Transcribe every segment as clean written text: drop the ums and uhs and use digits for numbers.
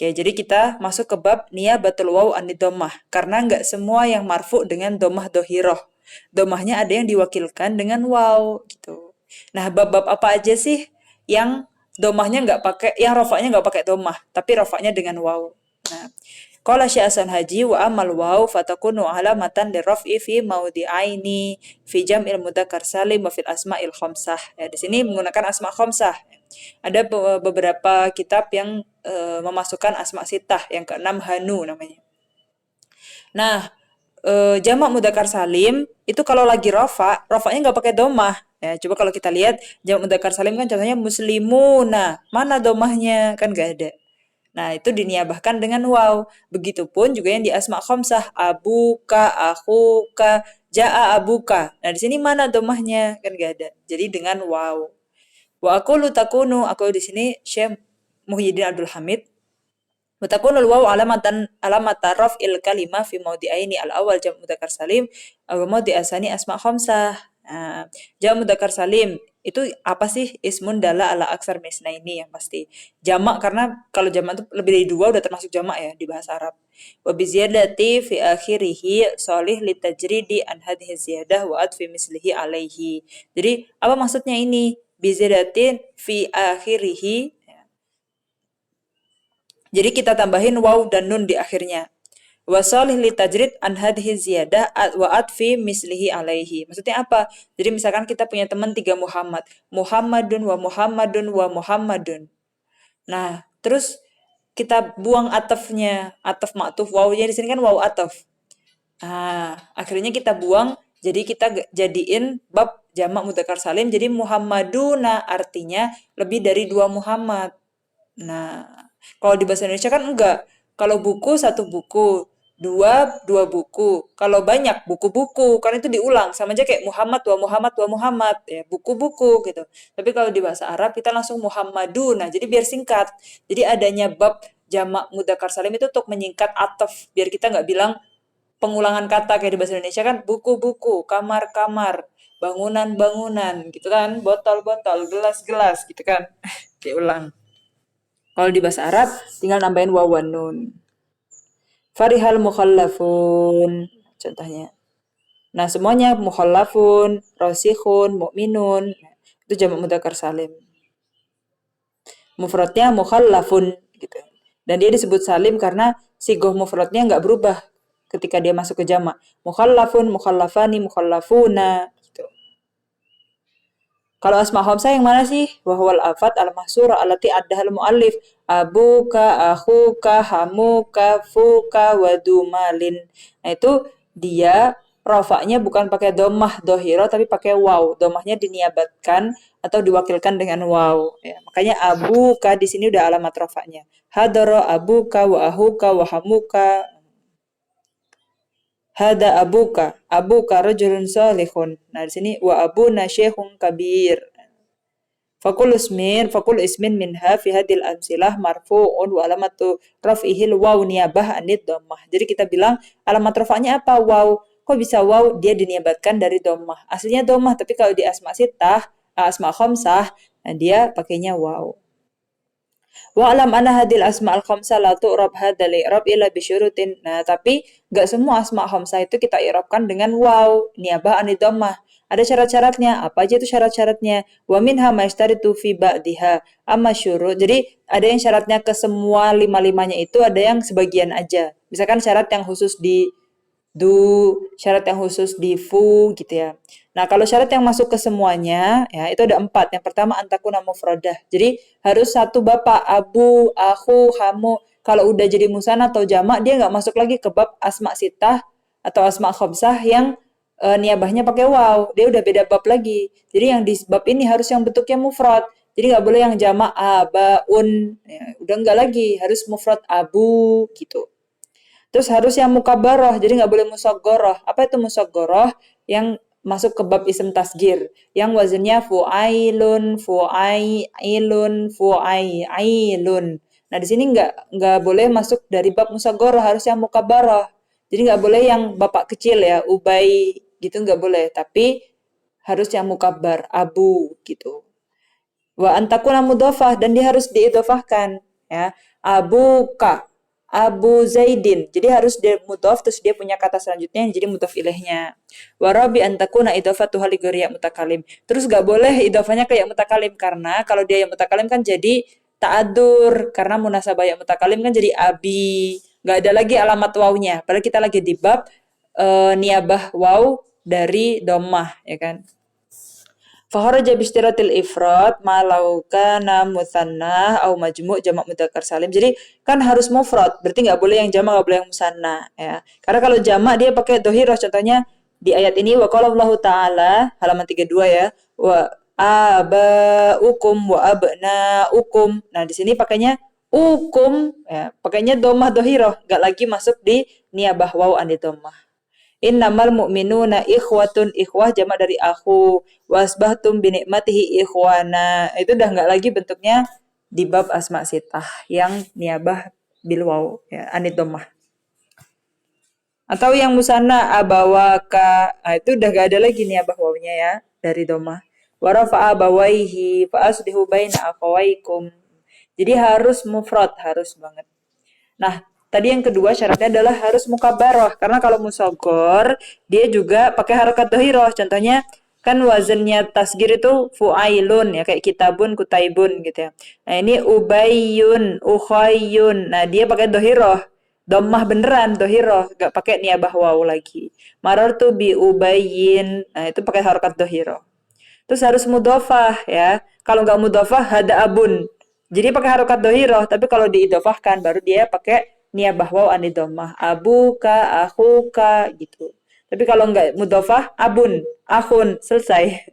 Oke, jadi kita masuk ke bab niyabatul waw anid dhammah. Karena nggak semua yang marfu dengan dhammah dhohiroh. Dhammahnya ada yang diwakilkan dengan waw gitu. Nah, bab-bab apa aja sih yang dhammahnya nggak pakai, yang rofaknya nggak pakai dhammah, tapi rofaknya dengan waw. Nah, qala Syahsan Haji wa amal waw fatakunu alamatan liraf'i fi maudi'aini fi jam'il mudzakkar salim wa fil asma'il khamsah. Ya, di sini menggunakan asma khamsah. Ada beberapa kitab yang memasukkan asma sitah, yang keenam Hanu namanya. Nah, jamak mudzakkar salim itu kalau lagi rofa, rofanya nggak pakai domah. Ya, coba kalau kita lihat jamak mudzakkar salim kan contohnya muslimuna, mana domahnya? Kan nggak ada. Nah, itu diniabahkan dengan waw. Begitupun juga yang di asma khamsah, abuka, akhuka, jaa abuka. Nah, di sini mana domahnya? Kan nggak ada. Jadi dengan waw. Wa aqulu takunu, aku di sini Syekh Muhyiddin Abdul Hamid. Wa takunu al-waw alamatan raf'il kalimah fi mawdi'aini al-awwal jam' mudzakkar salim wa mawdi' asani asma khamsah. Nah, jam' mudzakkar salim itu apa sih? Ismun dalla ala aksar misnaini yang pasti. Jamak karena kalau jamak itu lebih dari dua udah termasuk jamak ya di bahasa Arab. Wa bi ziyadati fi akhirih shalih litajridi an hadhihi ziyadah wa adfi mislihi alaihi. Jadi apa maksudnya ini? Biziratin fi akhirih. Jadi kita tambahin waw dan nun di akhirnya. Wasalih li tajrid an hadhihi ziyadah wa atfi mislihi alaihi. Maksudnya apa? Jadi misalkan kita punya teman 3 Muhammad. Muhammadun wa Muhammadun wa Muhammadun. Nah, terus kita buang atafnya, ataf ma'tuf wawnya di sini kan waw ataf. Nah, akhirnya kita buang, jadi kita jadiin bab jamak mudzakkar salim, jadi Muhammaduna artinya lebih dari 2 Muhammad. Nah, kalau di bahasa Indonesia kan enggak. Kalau buku satu buku, dua buku. Kalau banyak buku-buku, kan itu diulang sama aja kayak Muhammad wa Muhammad wa Muhammad ya, buku-buku gitu. Tapi kalau di bahasa Arab kita langsung Muhammaduna, jadi biar singkat. Jadi adanya bab jamak mudzakkar salim itu untuk menyingkat ataf, biar kita nggak bilang pengulangan kata kayak di bahasa Indonesia kan buku-buku, kamar-kamar, bangunan-bangunan gitu kan, botol-botol, gelas-gelas gitu kan. Diulang. Kalau di bahasa Arab tinggal nambahin wawan nun. Farihal mukhallafun contohnya. Nah, semuanya mukhallafun, rasikhun, mukminun itu jamak mudzakkar salim. Mufradnya mukhallafun gitu. Dan dia disebut salim karena sigoh mufradnya nggak berubah ketika dia masuk ke jamak. Mukhallafun, mukhallafani, mukhallafuna gitu. Kalau asma khamsah yang mana sih? Wahwal afat al-mahsura allati addahal muallif. Abuka, akhuka, hamuka, fuka, wadumalin. Nah, itu dia rofaknya bukan pakai domah dohiro tapi pakai waw. Domahnya diniabatkan atau diwakilkan dengan waw. Ya, makanya abuka di sini udah alamat rofaknya. Hadaro abuka wa ahuka wa hamuka. Hada abuka, abuka rajulun salihun. Nah, di sini wa abuna syekhun kabir. Fakul ismin minha fi hadil amsilah marfu'un wa alamatu raf'ihil waw niyabah anid dhammah. Jadi kita bilang alamat rafa'nya apa? Waw. Kok bisa waw? Dia diniabatkan dari dhammah. Aslinya dhammah, tapi kalau di asma sitah, asma khamsah, nah dia pakainya waw. Wa alam anna hadil asma al khamsah la tu'rab hadzal i'rab illa bi syurutin. Nah, tapi enggak semua asma khamsah itu kita i'rabkan dengan waw, niyabah anid dhammah. Ada syarat-syaratnya. Apa aja itu syarat-syaratnya? Wa minha ma yashtaritu fi ba'diha. Amma syurut. Jadi ada yang syaratnya ke semua lima-limanya itu, ada yang sebagian aja. Misalkan syarat yang khusus di du, syarat yang khusus di fu gitu ya. Nah, kalau syarat yang masuk ke semuanya, ya itu ada 4. Yang pertama antakuna mufradah. Jadi harus satu bapak, abu, aku, kamu. Kalau udah jadi musanna atau jamak, dia nggak masuk lagi ke bab asma sitah atau asma khamsah yang niabahnya pakai waw. Dia udah beda bab lagi. Jadi yang di bab ini harus yang bentuknya mufrad. Jadi nggak boleh yang jamak abaun. Ya, udah nggak lagi, harus mufrad abu gitu. Terus harus yang mukabaroh, jadi nggak boleh musaggoroh. Apa itu musaggoroh? Yang masuk ke bab ism tasgir. Yang wazannya fu'ailun, fu'ailun, fu'ailun. Nah, di sini nggak boleh masuk dari bab musaggoroh, harus yang mukabaroh. Jadi nggak boleh yang bapak kecil ya, ubay gitu nggak boleh. Tapi harus yang mukabar, abu gitu. Wa antakuna mudhafah, dan dia harus diidhafahkan ya. Abuka, Abu Zaidin. Jadi harus dia mudhof terus dia punya kata selanjutnya yang jadi mudhof ilaihnya. Warabi antakuna idhofatu haligori ya mutakalim. Terus gak boleh idhofanya ke ya mutakalim karena kalau dia ya mutakalim kan jadi ta'adur karena munasabah ya mutakalim kan jadi abi. Gak ada lagi alamat wawnya. Padahal kita lagi di bab niabah waw dari domah ya kan. Fakharaja bistiratil ifrad malau kana mutsanna au majmu' jamak mudzakkar salim. Jadi kan harus mufrad, berarti nggak boleh yang jamak, nggak boleh yang musanna ya. Karena kalau jamak dia pakai dhohirah, contohnya di ayat ini wa qala Allahu taala halaman 32 ya. Wa abaukum wa abnaukum. Nah, di sini pakainya ukum ya, pakainya dhammah dhohirah, nggak lagi masuk di niabah waw an dhammah. Innamal mu'minuna ikhwatun, ikhwah jamak dari akhu, wasbahtum binikmatihi ikhwana. Itu udah nggak lagi bentuknya di bab asma sitah yang niabah bil waw ya, anid dhammah. Atau yang musanna abawaka, nah, itu udah gak ada lagi niabah wawnya ya dari dhammah. Wa rafa'a abawaihi fa aslihu baina akhawaikum. Jadi harus mufrad, harus banget. Nah, tadi yang kedua syaratnya adalah harus mukabaroh. Karena kalau musogor, dia juga pakai harokat dohiroh. Contohnya, kan wazannya tasgir itu fu'ailun, ya kayak kitabun, kutaibun gitu ya. Nah, ini ubayyun, ukhayyun. Nah, dia pakai dohiroh. Dhammah beneran, dohiroh. Gak pakai niabah waw lagi. Marartu bi ubayyin. Nah, itu pakai harokat dohiroh. Terus harus mudhofah ya. Kalau nggak mudhofah, hada abun. Jadi pakai harokat dohiroh, tapi kalau diidofahkan baru dia pakai niabah waw anidomah. Abuka, akhuka gitu. Tapi kalau nggak mudhofah, abun, akhun, selesai.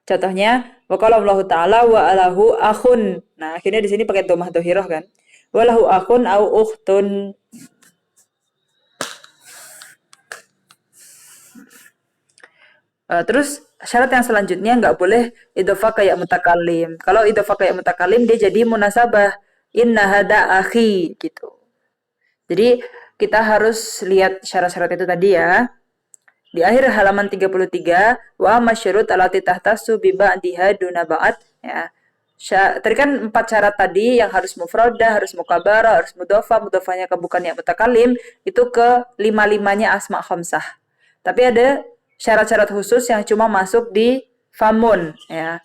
Contohnya, wa qala Allah Ta'ala wa alahu akhun. Nah, akhirnya di sini pakai domah dohiroh kan. Walahu akhun au ukhtun. Terus syarat yang selanjutnya nggak boleh idhofah kayak mutakalim. Kalau idhofah kayak mutakalim dia jadi munasabah. Inna hada akhi gitu. Jadi kita harus lihat syarat-syarat itu tadi ya. Di akhir halaman 33, wa masyurut alati tahtasu bi ba'diha duna ba'd ya. Tadi kan 4 syarat tadi yang harus mufradah, harus mukabara, harus mudhofah, mudhofahnya ke bukan yang mutakalim, itu ke lima-limanya asma khamsah. Tapi ada syarat-syarat khusus yang cuma masuk di famun ya.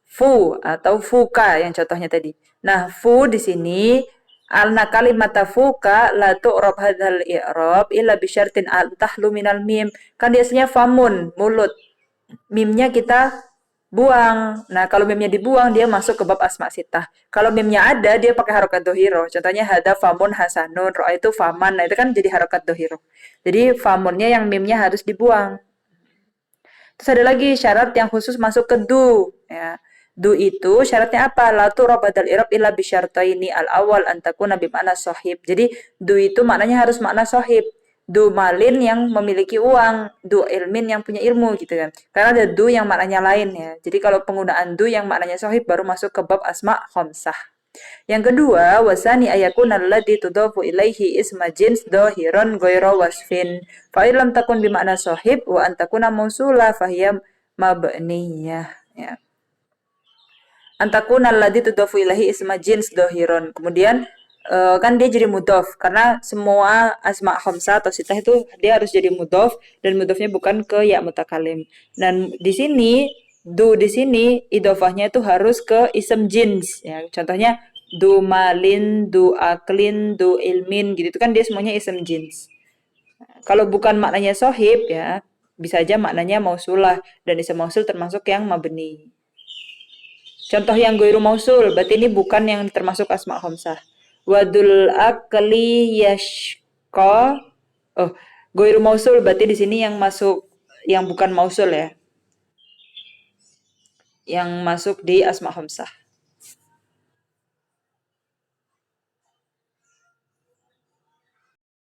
Fu atau fuka yang contohnya tadi. Nah, fu di sini alna kalimata fuka la tu'rab hadzal i'rab illa bi syartin al tahlu minal mim. Kan biasanya famun, mulut. Mimnya kita buang. Nah, kalau mimnya dibuang dia masuk ke bab asma sitah. Kalau mimnya ada dia pakai harokat dohiro. Contohnya hada famun hasanun, ro'a itu faman. Nah, itu kan jadi harokat dohiro. Jadi famunnya yang mimnya harus dibuang. Terus ada lagi syarat yang khusus masuk ke du ya. Du itu syaratnya apa? La turab badal i'rab illa bi syartaini al-awwal an takuna bi makna sahib. Jadi du itu maknanya harus makna sahib. Du malin yang memiliki uang, du ilmin yang punya ilmu gitu kan. Karena ada du yang maknanya lain ya. Jadi kalau penggunaan du yang maknanya sahib baru masuk ke bab asma khamsah. Yang kedua, wasani ayakun alladhi tudofu ilaihi isma jins dohiron goyro wasfin. Fa'ilam takun bimakna sohib wa antakuna mausula fahiyam mabniyah. Ya. Antakun alladhi tudofu ilaihi isma jins dohiron. Kemudian kan dia jadi mudhof karena semua asma khamsah atau sitah itu dia harus jadi mudhof dan mudhofnya bukan ke ya mutakalim. Dan di sini du di sini idofahnya itu harus ke ism jins ya. Contohnya du malin, du aklin, du ilmin gitu itu kan dia semuanya ism jins. Kalau bukan maknanya sohib ya bisa aja maknanya mausulah dan ism mausul termasuk yang mabni. Contoh yang ghairu mausul berarti ini bukan yang termasuk asma khamsah. Wadul akli yashqa. Oh, ghairu mausul berarti di sini yang masuk yang bukan mausul ya. Yang masuk di asma khamsah.